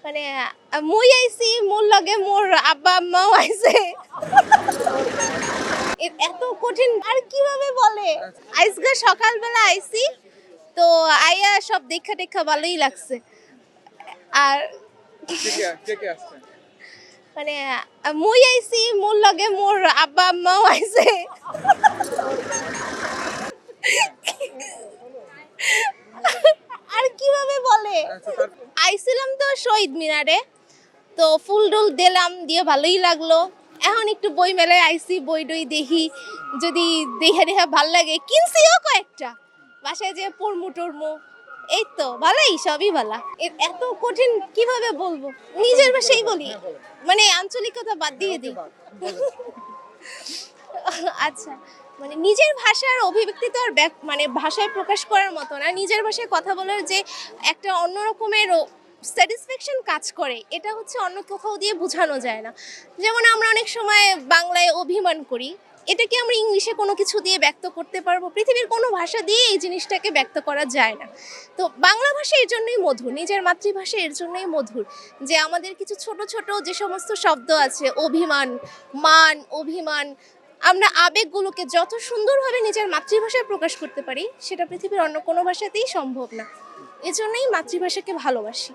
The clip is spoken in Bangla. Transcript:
মানে মুই আইছি মোর লগে মোর আব্বা আম্মাও আইছে। এত কঠিন আর কিভাবে বলে? আজকে সকালবেলা আইছি, তো আইয়া সব দেখা টেখা ভালোই লাগছে। আর কে কে আসছেন? মানে মুই আইছি মোর লগে মোর আব্বা আম্মাও আইছে। আর কিভাবে বলে? আইছিলাম তো শহীদ মিনারে, তো ফুল ডুল দিলাম, দিয়ে ভালোই লাগলো। এখন একটু বই মেলায় আইছি, বই টই দেখি, যদি দেখা দেখা ভাল লাগে কিনছিও কয়েকটা, বাসায় যে পড়মু টরমু। এই তো ভালোই, সবই ভালো। এত কঠিন কিভাবে বলবো? নিজের ভাষাই বলি, মানে আঞ্চলিকতা বাদ দিয়ে দিই। আচ্ছা, মানে নিজের ভাষার অভিব্যক্তি তো আর মানে ভাষায় প্রকাশ করার মতো না। নিজের ভাষায় কথা বলার যে একটা অন্য রকমের স্যাটিসফ্যাকশন কাজ করে, এটা হচ্ছে অন্য কোথাও দিয়ে বোঝানো যায় না। যেমন আমরা অনেক সময় বাংলায় অভিমান করি, এটাকে আমরা ইংলিশে কোনো কিছু দিয়ে ব্যক্ত করতে পারবো? পৃথিবীর কোনো ভাষা দিয়ে এই জিনিসটাকে ব্যক্ত করা যায় না। তো বাংলা ভাষা এর জন্যই মধুর, নিজের মাতৃভাষা এর জন্যই মধুর, যে আমাদের কিছু ছোট ছোট যে সমস্ত শব্দ আছে, অভিমান, মান, অভিমান, আমরা আবেগগুলোকে যত সুন্দরভাবে নিজের মাতৃভাষায় প্রকাশ করতে পারি, সেটা পৃথিবীর অন্য কোনো ভাষাতেই সম্ভব না। এজন্যই মাতৃভাষাকে ভালোবাসি।